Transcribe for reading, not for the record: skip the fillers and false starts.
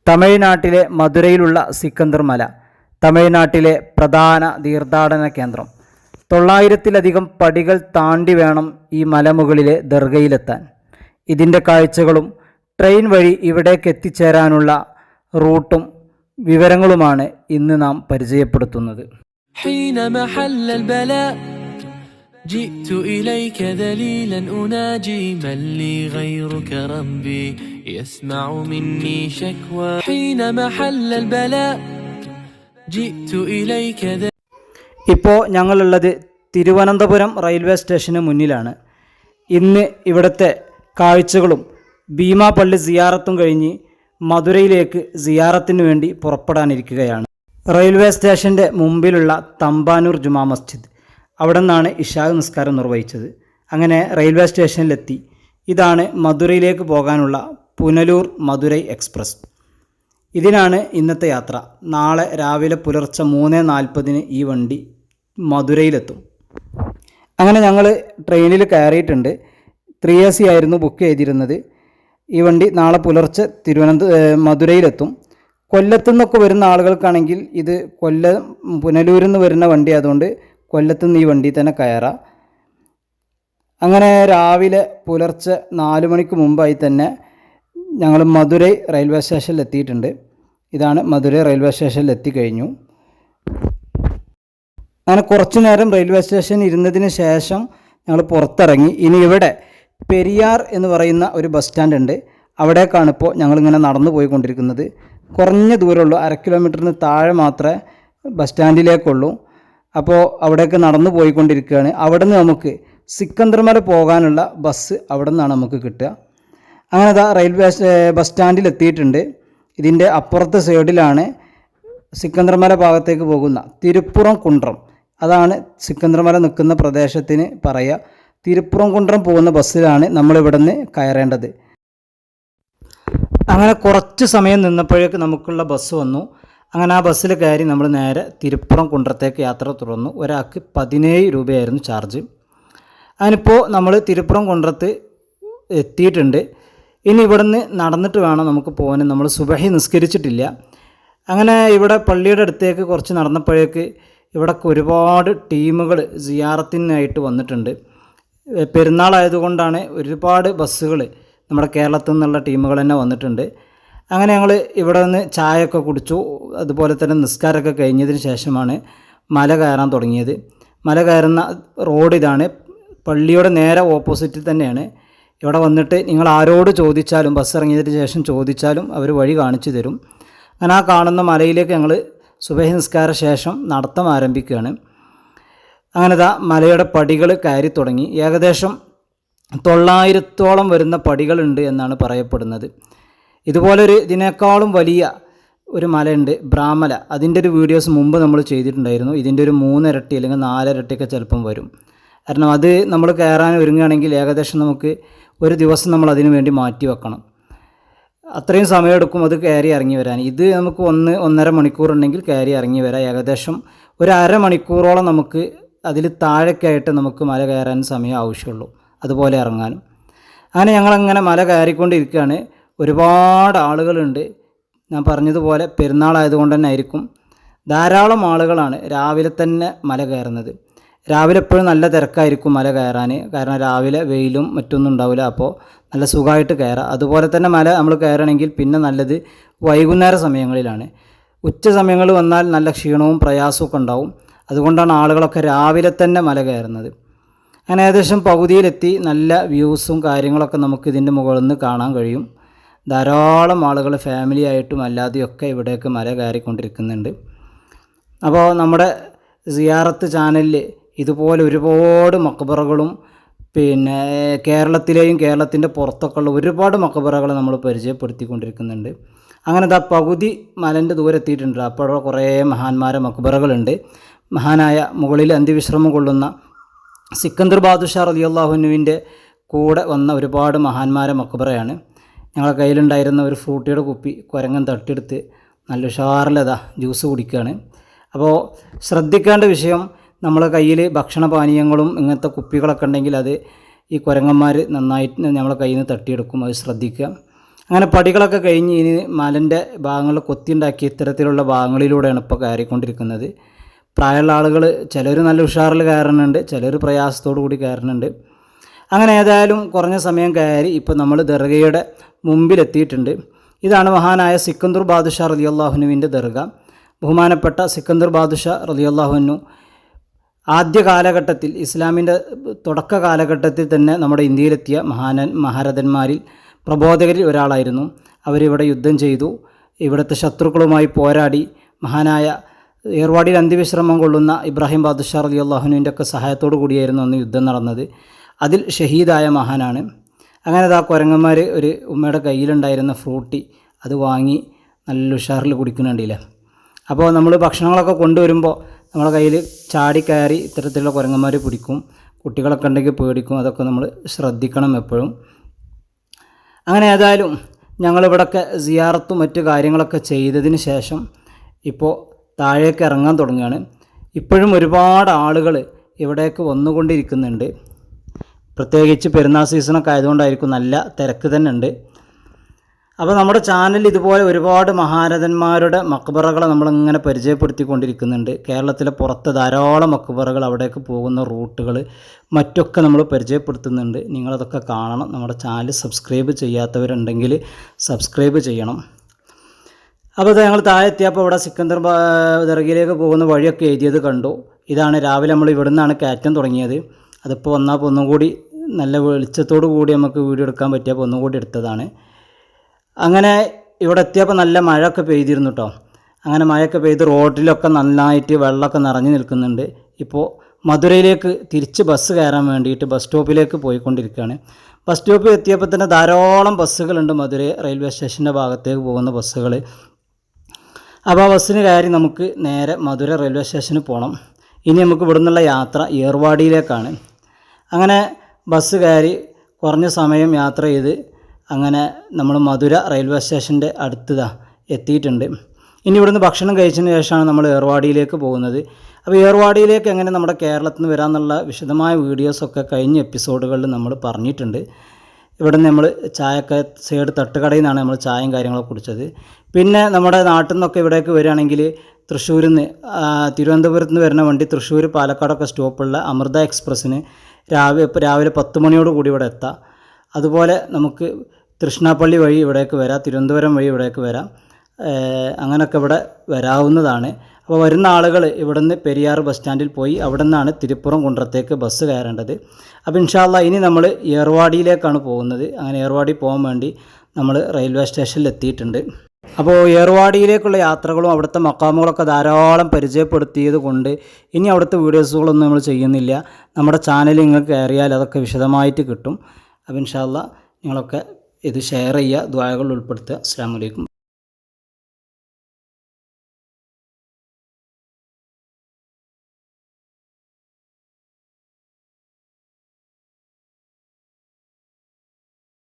തമിഴ്നാട്ടിലെ മധുരയിലുള്ള സിക്കന്ദർ മല, തമിഴ്നാട്ടിലെ പ്രധാന തീർത്ഥാടന കേന്ദ്രം. 900-ലധികം പടികൾ താണ്ടി വേണം ഈ മലമുകളിലെ ദർഗയിലെത്താൻ. ഇതിൻ്റെ കാഴ്ചകളും ട്രെയിൻ വഴി ഇവിടേക്ക് എത്തിച്ചേരാനുള്ള റൂട്ടും വിവരങ്ങളുമാണ് ഇന്ന് നാം പരിചയപ്പെടുത്തുന്നത്. جئت إليك ذليلا أناجي من لي غيرك ربي يسمع مني شكوى حين محل البلاء جئت إليك ഇപ്പോൾ ഞങ്ങളുള്ളത് തിരുവനന്തപുരം റെയിൽവേ സ്റ്റേഷന് മുന്നിലാണ്. ഇന്ന് ഇവിടുത്തെ കാഴ്ചകളും ഭീമാപള്ളി സിയാറത്തും കഴിഞ്ഞ് മധുരയിലേക്ക് സിയാറത്തിന് വേണ്ടി പുറപ്പെടാനിരിക്കുകയാണ്. റെയിൽവേ സ്റ്റേഷൻ്റെ മുമ്പിലുള്ള തമ്പാനൂർ ജുമാ മസ്ജിദ്, അവിടെ നിന്നാണ് ഇശാ നിസ്കാരം നിർവഹിച്ചത്. അങ്ങനെ റെയിൽവേ സ്റ്റേഷനിലെത്തി. ഇതാണ് മധുരയിലേക്ക് പോകാനുള്ള പുനലൂർ മധുരൈ എക്സ്പ്രസ്. ഇതിനാണ് ഇന്നത്തെ യാത്ര. നാളെ രാവിലെ പുലർച്ചെ 3:40 ഈ വണ്ടി മധുരയിലെത്തും. അങ്ങനെ ഞങ്ങൾ ട്രെയിനിൽ കയറിയിട്ടുണ്ട്. 3 AC ആയിരുന്നു ബുക്ക് ചെയ്തിരുന്നത്. ഈ വണ്ടി നാളെ പുലർച്ചെ മധുരയിലെത്തും. കൊല്ലത്തു നിന്നൊക്കെ വരുന്ന ആളുകൾക്കാണെങ്കിൽ ഇത് പുനലൂരിൽ നിന്ന് വരുന്ന വണ്ടി ആയതുകൊണ്ട് കൊല്ലത്തുനിന്ന് ഈ വണ്ടി തന്നെ കയറാം. അങ്ങനെ രാവിലെ പുലർച്ചെ 4 മണിക്ക് മുമ്പായി തന്നെ ഞങ്ങൾ മധുരൈ റെയിൽവേ സ്റ്റേഷനിൽ എത്തിയിട്ടുണ്ട്. ഇതാണ് മധുരൈ റെയിൽവേ സ്റ്റേഷനിൽ എത്തിക്കഴിഞ്ഞു. അങ്ങനെ കുറച്ചു നേരം റെയിൽവേ സ്റ്റേഷനിൽ ഇരുന്നതിന് ശേഷം ഞങ്ങൾ പുറത്തിറങ്ങി. ഇനി ഇവിടെ പെരിയാർ എന്ന് പറയുന്ന ഒരു ബസ് സ്റ്റാൻഡ് ഉണ്ട്. അവിടേക്കാണ് ഇപ്പോൾ ഞങ്ങളിങ്ങനെ നടന്നു പോയിക്കൊണ്ടിരിക്കുന്നത്. കുറഞ്ഞ ദൂരമുള്ളൂ, 1/2 കിലോമീറ്ററിന് താഴെ മാത്രമേ ബസ് സ്റ്റാൻഡിലേക്കുള്ളൂ. അപ്പോൾ അവിടേക്ക് നടന്നു പോയിക്കൊണ്ടിരിക്കുകയാണ്. അവിടെ നിന്ന് നമുക്ക് സിക്കന്ദർ മല പോകാനുള്ള ബസ് അവിടെ നിന്നാണ് നമുക്ക് കിട്ടുക. അങ്ങനെ റെയിൽവേ ബസ് സ്റ്റാൻഡിൽ എത്തിയിട്ടുണ്ട്. ഇതിൻ്റെ അപ്പുറത്തെ സൈഡിലാണ് സിക്കന്ദർ മല ഭാഗത്തേക്ക് പോകുന്ന തിരുപ്പുറം കുണ്ട്രം. അതാണ് സിക്കന്ദർ മല നിൽക്കുന്ന പ്രദേശത്തിന് പറയുക. തിരുപ്പുറം കുണ്ട്രം പോകുന്ന ബസ്സിലാണ് നമ്മളിവിടെ നിന്ന് കയറേണ്ടത്. അങ്ങനെ കുറച്ച് സമയം നിന്നപ്പോഴേക്ക് നമുക്കുള്ള ബസ് വന്നു. അങ്ങനെ ആ ബസ്സിൽ കയറി നമ്മൾ നേരെ തിരുപ്പുറം കുണ്ട്രത്തേക്ക് യാത്ര തുടർന്നു. ഒരാൾക്ക് 17 രൂപയായിരുന്നു ചാർജ്. അതിനിപ്പോൾ നമ്മൾ തിരുപ്പുറം കുണ്ട്രത്ത് എത്തിയിട്ടുണ്ട്. ഇനി ഇവിടെ നിന്ന് നടന്നിട്ട് വേണം നമുക്ക് പോകാൻ. നമ്മൾ സുബഹി നിസ്കരിച്ചിട്ടില്ല. അങ്ങനെ ഇവിടെ പള്ളിയുടെ അടുത്തേക്ക് കുറച്ച് നടന്നപ്പോഴേക്ക് ഇവിടൊക്കെ ഒരുപാട് ടീമുകൾ സിയാറത്തിനായിട്ട് വന്നിട്ടുണ്ട്. പെരുന്നാളായതുകൊണ്ടാണ് ഒരുപാട് ബസ്സുകൾ നമ്മുടെ കേരളത്തിൽ നിന്നുള്ള ടീമുകൾ തന്നെ വന്നിട്ടുണ്ട്. അങ്ങനെ ഞങ്ങൾ ഇവിടെ നിന്ന് ചായയൊക്കെ കുടിച്ചു. അതുപോലെ തന്നെ നിസ്കാരമൊക്കെ കഴിഞ്ഞതിന് ശേഷമാണ് മല കയറാൻ തുടങ്ങിയത്. മല കയറുന്ന റോഡ് ഇതാണ്. പള്ളിയുടെ നേരെ ഓപ്പോസിറ്റിൽ തന്നെയാണ്. ഇവിടെ വന്നിട്ട് നിങ്ങൾ ആരോട് ചോദിച്ചാലും, ബസ് ഇറങ്ങിയതിന് ശേഷം ചോദിച്ചാലും അവർ വഴി കാണിച്ചു തരും. അങ്ങനെ ആ കാണുന്ന മലയിലേക്ക് ഞങ്ങൾ സുബഹി നിസ്കാര ശേഷം നടത്തം ആരംഭിക്കുകയാണ്. അങ്ങനെ മലയുടെ പടികൾ കയറി തുടങ്ങി. ഏകദേശം 900-ഓളം വരുന്ന പടികളുണ്ട് എന്നാണ് പറയപ്പെടുന്നത്. ഇതുപോലൊരു ഇതിനേക്കാളും വലിയ ഒരു മലയുണ്ട്, ബ്രാഹ്മല. അതിൻ്റെ ഒരു വീഡിയോസ് മുമ്പ് നമ്മൾ ചെയ്തിട്ടുണ്ടായിരുന്നു. ഇതിൻ്റെ ഒരു 3 ഇരട്ടി അല്ലെങ്കിൽ 4 ഇരട്ടിയൊക്കെ ചിലപ്പം വരും. കാരണം അത് നമ്മൾ കയറാൻ ഒരുങ്ങുകയാണെങ്കിൽ ഏകദേശം നമുക്ക് ഒരു ദിവസം നമ്മൾ അതിനു വേണ്ടി മാറ്റി വെക്കണം. അത്രയും സമയമെടുക്കും അത് കയറി ഇറങ്ങി വരാൻ. ഇത് നമുക്ക് 1-1.5 മണിക്കൂറുണ്ടെങ്കിൽ കയറി ഇറങ്ങി വരാം. ഏകദേശം ഒരു അരമണിക്കൂറോളം നമുക്ക് അതിൽ താഴേക്കായിട്ട് നമുക്ക് മല കയറാൻ സമയം ആവശ്യമുള്ളൂ, അതുപോലെ ഇറങ്ങാനും. അങ്ങനെ ഞങ്ങളങ്ങനെ മല കയറിക്കൊണ്ടിരിക്കുകയാണ്. ഒരുപാട് ആളുകളുണ്ട്. ഞാൻ പറഞ്ഞതുപോലെ പെരുന്നാളായതുകൊണ്ട് തന്നെ ആയിരിക്കും ധാരാളം ആളുകളാണ് രാവിലെ തന്നെ മല കയറുന്നത്. രാവിലെ എപ്പോഴും നല്ല തിരക്കായിരിക്കും മല കയറാൻ. കാരണം രാവിലെ വെയിലും മറ്റൊന്നും ഉണ്ടാവില്ല. അപ്പോൾ നല്ല സുഖമായിട്ട് കയറാം. അതുപോലെ തന്നെ മല നമ്മൾ കയറണമെങ്കിൽ പിന്നെ നല്ലത് വൈകുന്നേര സമയങ്ങളിലാണ്. ഉച്ച സമയങ്ങളിൽ വന്നാൽ നല്ല ക്ഷീണവും പ്രയാസമൊക്കെ ഉണ്ടാവും. അതുകൊണ്ടാണ് ആളുകളൊക്കെ രാവിലെ തന്നെ മല കയറുന്നത്. അങ്ങനെ ഏകദേശം പകുതിയിലെത്തി. നല്ല വ്യൂസും കാര്യങ്ങളൊക്കെ നമുക്ക് ഇതിൻ്റെ മുകളിൽ നിന്ന് കാണാൻ കഴിയും. ധാരാളം ആളുകൾ ഫാമിലി ആയിട്ടും അല്ലാതെയൊക്കെ ഇവിടേക്ക് മല കയറിക്കൊണ്ടിരിക്കുന്നുണ്ട്. അപ്പോൾ നമ്മുടെ സിയാറത്ത് ചാനലിൽ ഇതുപോലെ ഒരുപാട് മക്ബറകളും പിന്നെ കേരളത്തിലെയും കേരളത്തിൻ്റെ പുറത്തൊക്കെ ഉള്ള ഒരുപാട് മക്ബറകൾ നമ്മൾ പരിചയപ്പെടുത്തിക്കൊണ്ടിരിക്കുന്നുണ്ട്. അങ്ങനെ പകുതി മലൻ്റെ ദൂരെ എത്തിയിട്ടുണ്ട്. അപ്പോൾ കുറേ മഹാന്മാരെ മക്ബറകളുണ്ട്. മഹാനായ മുകളിൽ അന്ത്യവിശ്രമം കൊള്ളുന്ന സിക്കന്ദർ ബാദുഷാ റളിയല്ലാഹു അൻഹുവിൻ്റെ കൂടെ വന്ന ഒരുപാട് മഹാന്മാരെ മക്ബറയാണ്. ഞങ്ങളുടെ കയ്യിലുണ്ടായിരുന്ന ഒരു ഫ്രൂട്ടിയുടെ കുപ്പി കുരങ്ങൻ തട്ടിയെടുത്ത് നല്ല ഉഷാറിലതാ ജ്യൂസ് കുടിക്കുകയാണ്. അപ്പോൾ ശ്രദ്ധിക്കേണ്ട വിഷയം, നമ്മളെ കയ്യിൽ ഭക്ഷണപാനീയങ്ങളും ഇങ്ങനത്തെ കുപ്പികളൊക്കെ ഉണ്ടെങ്കിൽ അത് ഈ കുരങ്ങന്മാർ നന്നായിട്ട് നമ്മളെ കയ്യിൽ നിന്ന് തട്ടിയെടുക്കും. അത് ശ്രദ്ധിക്കുക. അങ്ങനെ പടികളൊക്കെ കഴിഞ്ഞ് ഇനി മലൻ്റെ ഭാഗങ്ങൾ കൊത്തിയുണ്ടാക്കി ഇത്തരത്തിലുള്ള ഭാഗങ്ങളിലൂടെയാണ് ഇപ്പോൾ കയറിക്കൊണ്ടിരിക്കുന്നത്. പ്രായമുള്ള ആളുകൾ ചിലർ നല്ല ഉഷാറിൽ കയറുന്നുണ്ട്, ചിലർ പ്രയാസത്തോടു കൂടി കയറുന്നുണ്ട്. അങ്ങനെ ഏതായാലും കുറഞ്ഞ സമയം കയറി ഇപ്പോൾ നമ്മൾ ദർഗയുടെ മുമ്പിലെത്തിയിട്ടുണ്ട്. ഇതാണ് മഹാനായ സിക്കന്ദർ ബാദുഷാ റളിയല്ലാഹുവിൻ്റെ ദർഗ. ബഹുമാനപ്പെട്ട സിക്കന്ദർ ബാദുഷാ റളിയല്ലാഹു ആദ്യ കാലഘട്ടത്തിൽ, ഇസ്ലാമിൻ്റെ തുടക്ക കാലഘട്ടത്തിൽ തന്നെ നമ്മുടെ ഇന്ത്യയിലെത്തിയ മഹാരഥന്മാരിൽ പ്രബോധകരിൽ ഒരാളായിരുന്നു. അവരിവിടെ യുദ്ധം ചെയ്തു, ഇവിടുത്തെ ശത്രുക്കളുമായി പോരാടി. മഹാനായ ഏർവാടിയിൽ അന്ത്യവിശ്രമം കൊള്ളുന്ന ഇബ്രാഹിം ബാദുഷാ റളിയല്ലാഹുവിൻ്റെ ഒക്കെ സഹായത്തോടു കൂടിയായിരുന്നു അന്ന് യുദ്ധം നടന്നത്. അതിൽ ഷഹീദായ മഹാനാണ്. അങ്ങനെ ആ കുരങ്ങന്മാർ ഒരു ഉമ്മയുടെ കയ്യിലുണ്ടായിരുന്ന ഫ്രൂട്ടി അത് വാങ്ങി നല്ല ഉഷാറിൽ കുടിക്കുന്നുണ്ടില്ല. അപ്പോൾ നമ്മൾ ഭക്ഷണങ്ങളൊക്കെ കൊണ്ടുവരുമ്പോൾ നമ്മളെ കയ്യിൽ ചാടിക്കയറി ഇത്തരത്തിലുള്ള കുരങ്ങന്മാർ പിടിക്കും. കുട്ടികളൊക്കെ ഉണ്ടെങ്കിൽ പേടിക്കും. അതൊക്കെ നമ്മൾ ശ്രദ്ധിക്കണം എപ്പോഴും. അങ്ങനെ ഏതായാലും ഞങ്ങളിവിടെയൊക്കെ സിയാറത്തും മറ്റു കാര്യങ്ങളൊക്കെ ചെയ്തതിന് ശേഷം ഇപ്പോൾ താഴേക്ക് ഇറങ്ങാൻ തുടങ്ങുകയാണ്. ഇപ്പോഴും ഒരുപാട് ആളുകൾ ഇവിടേക്ക് വന്നുകൊണ്ടിരിക്കുന്നുണ്ട്. പ്രത്യേകിച്ച് പെരുന്നാൾ സീസണൊക്കെ ആയതുകൊണ്ടായിരിക്കും നല്ല തിരക്ക് തന്നെ ഉണ്ട്. അപ്പോൾ നമ്മുടെ ചാനലിൽ ഇതുപോലെ ഒരുപാട് മഹാരഥന്മാരുടെ മക്ബറകളെ നമ്മളിങ്ങനെ പരിചയപ്പെടുത്തിക്കൊണ്ടിരിക്കുന്നുണ്ട്. കേരളത്തിലെ പുറത്ത് ധാരാളം മക്ബറകൾ, അവിടേക്ക് പോകുന്ന റൂട്ടുകൾ മറ്റൊക്കെ നമ്മൾ പരിചയപ്പെടുത്തുന്നുണ്ട്. നിങ്ങളതൊക്കെ കാണണം. നമ്മുടെ ചാനൽ സബ്സ്ക്രൈബ് ചെയ്യാത്തവരുണ്ടെങ്കിൽ സബ്സ്ക്രൈബ് ചെയ്യണം. അപ്പോൾ ഞങ്ങൾ താഴെ എത്തിയപ്പോൾ ഇവിടെ സിക്കന്ദർ ദർഗയിലേക്ക് പോകുന്ന വഴിയൊക്കെ എഴുതിയത് കണ്ടു. ഇതാണ് രാവിലെ നമ്മൾ ഇവിടെ നിന്നാണ് കയറ്റം തുടങ്ങിയത്. അതിപ്പോൾ വന്നപ്പോൾ ഒന്നും കൂടി നല്ല വെളിച്ചത്തോടു കൂടി നമുക്ക് വീഡിയോ എടുക്കാൻ പറ്റിയപ്പോൾ ഒന്നും കൂടി എടുത്തതാണ്. അങ്ങനെ ഇവിടെ എത്തിയപ്പോൾ നല്ല മഴയൊക്കെ പെയ്തിരുന്നു കേട്ടോ. അങ്ങനെ മഴയൊക്കെ പെയ്ത് റോഡിലൊക്കെ നന്നായിട്ട് വെള്ളമൊക്കെ നിറഞ്ഞു നിൽക്കുന്നുണ്ട്. ഇപ്പോൾ മധുരയിലേക്ക് തിരിച്ച് ബസ് കയറാൻ വേണ്ടിയിട്ട് ബസ് സ്റ്റോപ്പിലേക്ക് പോയിക്കൊണ്ടിരിക്കുകയാണ്. ബസ് സ്റ്റോപ്പിൽ എത്തിയപ്പോൾ തന്നെ ധാരാളം ബസ്സുകളുണ്ട്. മധുര റെയിൽവേ സ്റ്റേഷൻ്റെ ഭാഗത്തേക്ക് പോകുന്ന ബസ്സുകൾ. അപ്പോൾ ആ ബസ്സിന് കയറി നമുക്ക് നേരെ മധുര റെയിൽവേ സ്റ്റേഷനിൽ പോകണം. ഇനി നമുക്ക് ഇവിടെ നിന്നുള്ള യാത്ര ഏർവാടിയിലേക്കാണ്. അങ്ങനെ ബസ് കയറി കുറഞ്ഞ സമയം യാത്ര ചെയ്ത് അങ്ങനെ നമ്മൾ മധുര റെയിൽവേ സ്റ്റേഷൻ്റെ അടുത്ത് എത്തിയിട്ടുണ്ട്. ഇനി ഇവിടുന്ന് ഭക്ഷണം കഴിച്ചതിന് ശേഷമാണ് നമ്മൾ ഏർവാടിയിലേക്ക് പോകുന്നത്. അപ്പോൾ ഏർവാടിയിലേക്ക് എങ്ങനെ നമ്മുടെ കേരളത്തിൽ നിന്ന് വരാമെന്നുള്ള വിശദമായ വീഡിയോസൊക്കെ കഴിഞ്ഞ എപ്പിസോഡുകളിൽ നമ്മൾ പറഞ്ഞിട്ടുണ്ട്. ഇവിടെ നിന്ന് നമ്മൾ ചായയൊക്കെ സൈഡ് തട്ടുകടയിൽ നിന്നാണ് നമ്മൾ ചായയും കാര്യങ്ങളൊക്കെ കുടിച്ചത്. പിന്നെ നമ്മുടെ നാട്ടിൽ നിന്നൊക്കെ ഇവിടേക്ക് വരികയാണെങ്കിൽ തൃശ്ശൂരിൽ നിന്ന് തിരുവനന്തപുരത്ത് നിന്ന് വരുന്ന വണ്ടി തൃശ്ശൂർ പാലക്കാടൊക്കെ സ്റ്റോപ്പുള്ള അമൃത എക്സ്പ്രസ്സിന് രാവിലെ 10 മണിയോട് കൂടി ഇവിടെ എത്താം. അതുപോലെ നമുക്ക് തൃശ്ശൂർപ്പള്ളി വഴി ഇവിടേക്ക് വരാം, തിരുവനന്തപുരം വഴി ഇവിടേക്ക് വരാം. അങ്ങനെയൊക്കെ ഇവിടെ വരാവുന്നതാണ്. അപ്പോൾ വരുന്ന ആളുകൾ ഇവിടുന്ന് പെരിയാർ ബസ് സ്റ്റാൻഡിൽ പോയി അവിടെ നിന്നാണ് തിരുപ്പുറം കുണ്ടത്തേക്ക് ബസ് കയറേണ്ടത്. അപ്പോൾ ഇൻഷാ അല്ലാഹ് ഇനി നമ്മൾ ഏർവാടിയിലേക്കാണ് പോകുന്നത്. അങ്ങനെ ഏർവാടി പോകാൻ വേണ്ടി നമ്മൾ റെയിൽവേ സ്റ്റേഷനിൽ എത്തിയിട്ടുണ്ട്. അപ്പോൾ ഏർവാടിയിലേക്കുള്ള യാത്രകളും അവിടുത്തെ മക്കാമുകളൊക്കെ ധാരാളം പരിചയപ്പെടുത്തിയത് കൊണ്ട് ഇനി അവിടുത്തെ വീഡിയോസുകളൊന്നും നമ്മൾ ചെയ്യുന്നില്ല. നമ്മുടെ ചാനൽ നിങ്ങൾക്ക് കയറിയാൽ അതൊക്കെ വിശദമായിട്ട് കിട്ടും. അപ്പോൾ ഇൻഷാ അല്ലാഹ് നിങ്ങളൊക്കെ ഇത് ഷെയർ ചെയ്യുക, ദുആകൾ ഉൾപ്പെടുത്തുക. അസ്സലാമു അലൈക്കും.